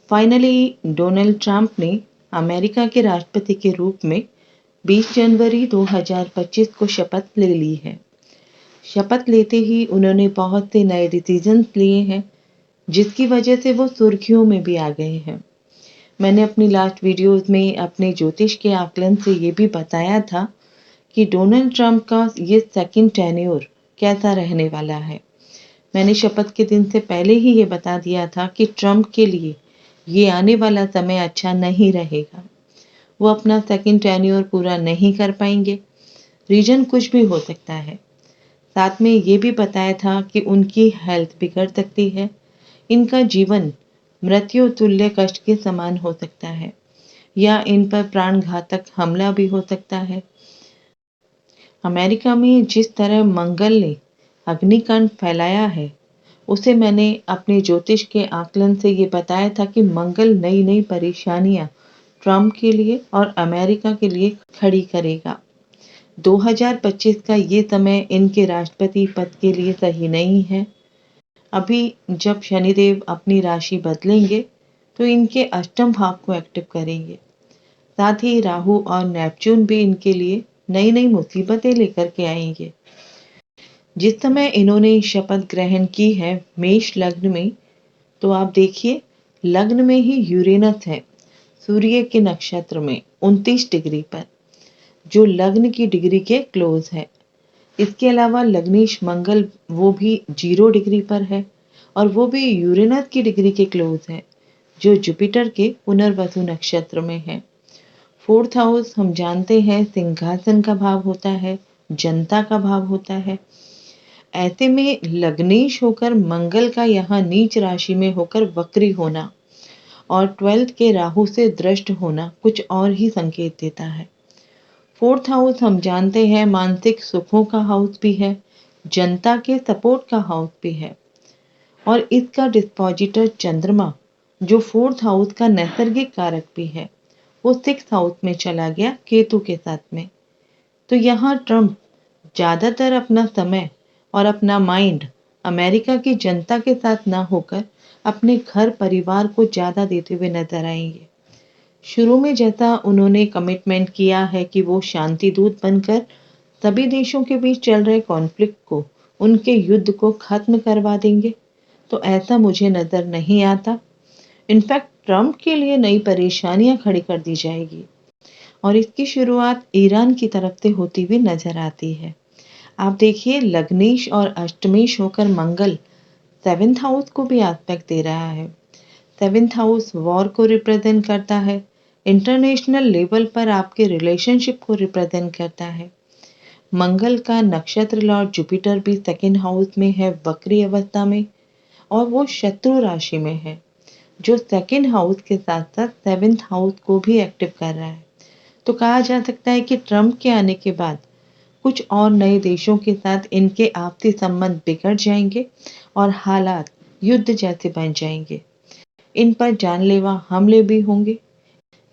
Finally Donald Trump ने America के राष्ट्रपति के रूप में 20 जनवरी 2025 को शपथ ले ली है। शपथ लेते ही उन्होंने बहुत से नए डिसीजंस लिए हैं, जिसकी वजह से वो सुर्खियों में भी आ गए हैं। मैंने अपनी लास्ट वीडियोस में अपने ज्योतिष के आकलन से ये भी बताया था कि डोनाल्ड ट्रंप का ये सेकंड टेन्योर कैसा रहने वाला है। मैंने शपथ के दिन से पहले ही ये बता दिया था कि ट्रंप के लिए ये आने वाला समय अच्छा नहीं रहेगा। वो अपना सेकंड टेन्योर पूरा नहीं कर पाएंगे। रीजन कुछ भी हो सकता है। साथ में ये भी बताया था कि उनकी हेल्थ बिगड़ सकती है। इनका जीवन मृत्यु तुल्य कष्ट के समान हो सकता है या इन पर प्राणघातक हमला भी हो सकता है। अमेरिका में जिस तरह मंगल ने अग्निकांड फैलाया है, उसे मैंने अपने ज्योतिष के आकलन से ये बताया था कि मंगल नई नई परेशानियां ट्रंप के लिए और अमेरिका के लिए खड़ी करेगा। 2025 का ये समय इनके राष्ट्रपति पद के लिए सही नहीं है। अभी जब शनिदेव अपनी राशि बदलेंगे तो इनके अष्टम भाव को एक्टिव करेंगे। साथ ही राहु और नेपच्यून भी इनके लिए नई नई मुसीबतें लेकर के आएंगे। जिस समय इन्होंने शपथ ग्रहण की है मेष लग्न में, तो आप देखिए लग्न में ही यूरेनस है सूर्य के नक्षत्र में 29 डिग्री पर, जो लग्न की डिग्री के क्लोज है। इसके अलावा लग्नेश मंगल वो भी 0 डिग्री पर है और वो भी यूरेनस की डिग्री के क्लोज है, जो जुपिटर के पुनर्वसु नक्षत्र में है। फोर्थ हाउस हम जानते हैं सिंहासन का भाव होता है, जनता का भाव होता है। ऐसे में लग्नेश होकर मंगल का यहाँ नीच राशि में होकर वक्री होना और 12th के राहु से दृष्ट होना कुछ और ही संकेत देता है। फोर्थ हाउस हम जानते हैं मानसिक सुखों का हाउस भी है, जनता के सपोर्ट का हाउस भी है और इसका डिस्पोजिटर चंद्रमा, जो फोर्थ हाउस का नैसर्गिक कारक भी है, वो 6th हाउस में चला गया केतु के साथ में। तो यहाँ ट्रंप ज्यादातर अपना समय और अपना माइंड अमेरिका की जनता के साथ ना होकर अपने घर परिवार को ज्यादा देते हुए नजर आएंगे। शुरू में जैसा उन्होंने कमिटमेंट किया है कि वो शांति दूत बनकर सभी देशों के बीच चल रहे कॉन्फ्लिक्ट को, उनके युद्ध को खत्म करवा देंगे, तो ऐसा मुझे नजर नहीं आता। इनफैक्ट ट्रंप के लिए नई परेशानियां खड़ी कर दी जाएगी और इसकी शुरुआत ईरान की तरफ से होती हुई नजर आती है। आप देखिए लग्नेश और अष्टमेश होकर मंगल 7th हाउस को भी एस्पेक्ट दे रहा है। 7th हाउस वॉर को रिप्रेजेंट करता है, इंटरनेशनल लेवल पर आपके रिलेशनशिप को रिप्रेजेंट करता है। मंगल का नक्षत्र लॉर्ड जुपिटर भी 2nd हाउस में है वक्री अवस्था में और वो शत्रु राशि में है, जो 2nd हाउस के साथ साथ 7th हाउस को भी एक्टिव कर रहा है। तो कहा जा सकता है कि ट्रंप के आने के बाद कुछ और नए देशों के साथ इनके आपसी संबंध बिगड़ जाएंगे और हालात युद्ध जैसे बन जाएंगे। इन पर जानलेवा हमले भी होंगे।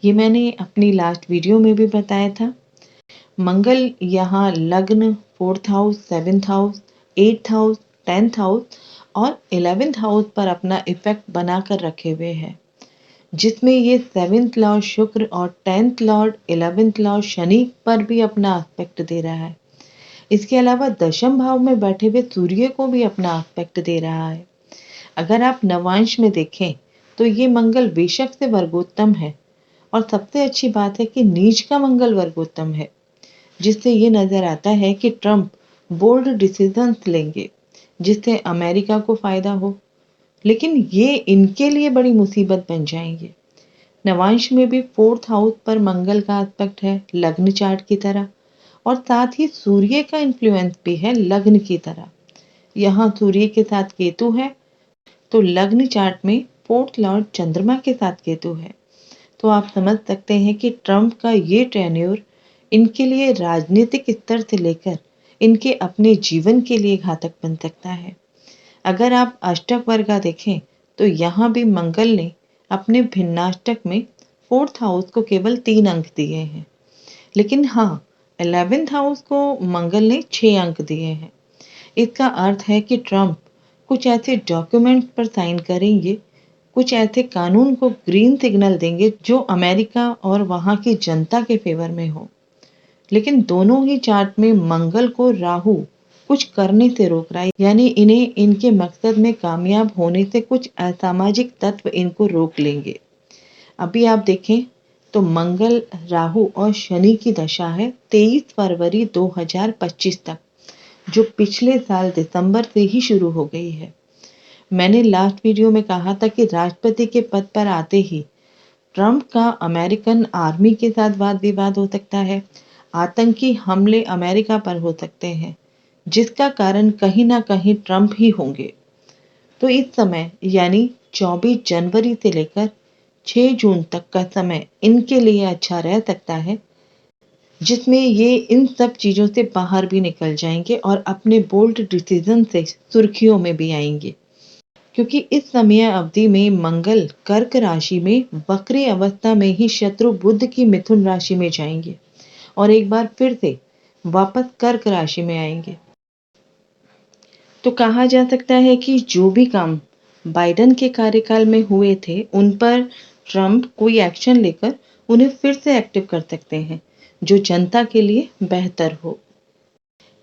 ये मैंने अपनी लास्ट वीडियो में भी बताया था। मंगल यहाँ लग्न, 4th house, 7th house, 8th house, 10th house और 11th हाउस पर अपना इफेक्ट बनाकर रखे हुए है, जिसमें ये 7th लॉर्ड शुक्र और 10th Lord 11th Lord Shani पर भी अपना एस्पेक्ट दे रहा है। इसके अलावा दशम भाव में बैठे हुए सूर्य को भी अपना एस्पेक्ट दे रहा है। अगर आप नवांश में देखें तो ये मंगल बेशक से वर्गोत्तम है और सबसे अच्छी बात है कि नीच का मंगल वर्गोत्तम है, जिससे ये नजर आता है कि ट्रंप बोल्ड डिसीजंस लेंगे जिससे अमेरिका को फायदा हो, लेकिन ये इनके लिए बड़ी मुसीबत बन जाएंगे। नवांश में भी 4th हाउस पर मंगल का एस्पेक्ट है लग्न चार्ट की तरह और साथ ही सूर्य का इन्फ्लुएंस भी है लग्न की तरह। यहाँ सूर्य के साथ केतु है, तो लग्न चार्ट में 4th लॉर्ड चंद्रमा के साथ केतु है। तो आप समझ सकते हैं कि ट्रंप का ये टेन्योर इनके लिए राजनीतिक स्तर से लेकर इनके अपने जीवन के लिए घातक बन सकता है। अगर आप अष्टक वर्गा देखें तो यहाँ भी मंगल ने अपने भिन्नाष्टक में 4th हाउस को केवल 3 अंक दिए हैं, लेकिन हाँ 11th हाउस को मंगल ने 6 अंक दिए हैं। इसका अर्थ है कि ट्रंप कुछ ऐसे डॉक्यूमेंट पर साइन करेंगे कुछ ऐसे कानून को ग्रीन सिग्नल देंगे जो अमेरिका और वहां की जनता के फेवर में हो। लेकिन दोनों ही चार्ट में मंगल को राहु कुछ करने से रोक रहा है, यानी इन्हें इनके मकसद में कामयाब होने से कुछ असामाजिक तत्व इनको रोक लेंगे। अभी आप देखें तो मंगल, राहु और शनि की दशा है 23 फरवरी 2025 तक, जो पिछले साल दिसंबर से ही शुरू हो गई है। मैंने लास्ट वीडियो में कहा था कि राष्ट्रपति के पद पर आते ही ट्रंप का अमेरिकन आर्मी के साथ वाद विवाद हो सकता है, आतंकी हमले अमेरिका पर हो सकते हैं, जिसका कारण कहीं ना कहीं ट्रंप ही होंगे। तो इस समय यानी 24 जनवरी से लेकर 6 जून तक का समय इनके लिए अच्छा रह सकता है, जिसमें ये इन सब चीजों से बाहर भी निकल जाएंगे और अपने बोल्ड डिसीजन से सुर्खियों में भी आएंगे। क्योंकि इस समय अवधि में मंगल कर्क राशि में वक्री अवस्था में ही शत्रु बुध की मिथुन राशि में जाएंगे और एक बार फिर से वापस कर्क राशि में आएंगे। तो कहा जा सकता है कि जो भी काम बाइडेन के कार्यकाल में हुए थे, उन पर ट्रंप कोई एक्शन लेकर उन्हें फिर से एक्टिव कर सकते हैं, जो जनता के लिए बेहतर हो।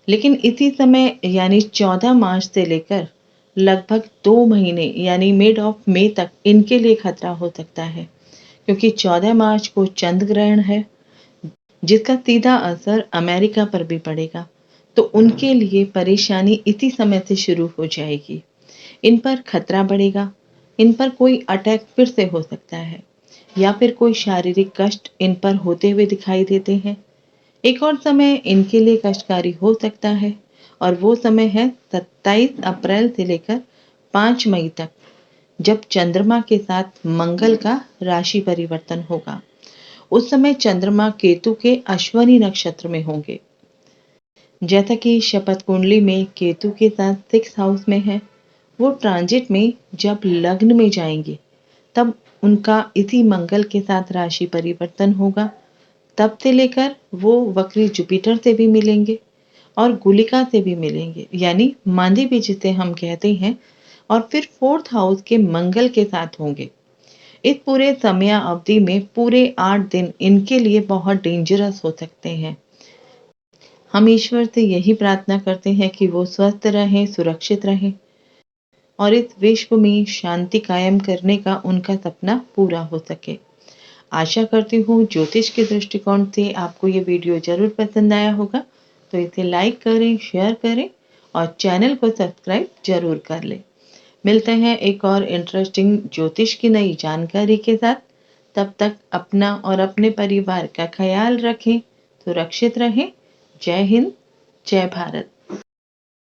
लेकिन इसी समय यानी 14 मार्च से लेकर लगभग 2 महीने यानी मिड ऑफ मई तक इनके लिए खतरा हो सकता है, क्योंकि 14 मार्च को चंद्र ग्रहण है, जिसका सीधा असर अमेरिका पर भी पड़ेगा। तो उनके लिए परेशानी इसी समय से शुरू हो जाएगी। इन पर खतरा बढ़ेगा, इन पर कोई अटैक फिर से हो सकता है या फिर कोई शारीरिक कष्ट इन पर होते हुए दिखाई देते हैं। एक और समय इनके लिए कष्टकारी हो सकता है और वो समय है 27 अप्रैल से लेकर 5 मई तक, जब चंद्रमा के साथ मंगल का राशि परिवर्तन होगा। उस समय चंद्रमा केतु के अश्वनी नक्षत्र में होंगे। जैसा कि शपथ कुंडली में केतु के साथ 6 हाउस में है, वो ट्रांजिट में जब लग्न में जाएंगे तब उनका इसी मंगल के साथ राशि परिवर्तन होगा। तब से लेकर वो वक्री जुपिटर से भी मिलेंगे और गुलिका से भी मिलेंगे, यानी मांदी भी जिसे हम कहते हैं, और फिर 4th हाउस के मंगल के साथ होंगे। इस पूरे समय अवधि में पूरे 8 दिन इनके लिए बहुत डेंजरस हो सकते हैं। हम ईश्वर से यही प्रार्थना करते हैं कि वो स्वस्थ रहें, सुरक्षित रहें और इस विश्व में शांति कायम करने का उनका सपना पूरा हो सके। आशा करती हूँ ज्योतिष के दृष्टिकोण से आपको ये वीडियो जरूर पसंद आया होगा, तो इसे लाइक करें, शेयर करें और चैनल को सब्सक्राइब जरूर कर लें। मिलते हैं एक और इंटरेस्टिंग ज्योतिष की नई जानकारी के साथ। तब तक अपना और अपने परिवार का ख्याल रखें, सुरक्षित रहें। जय हिंद, जय भारत।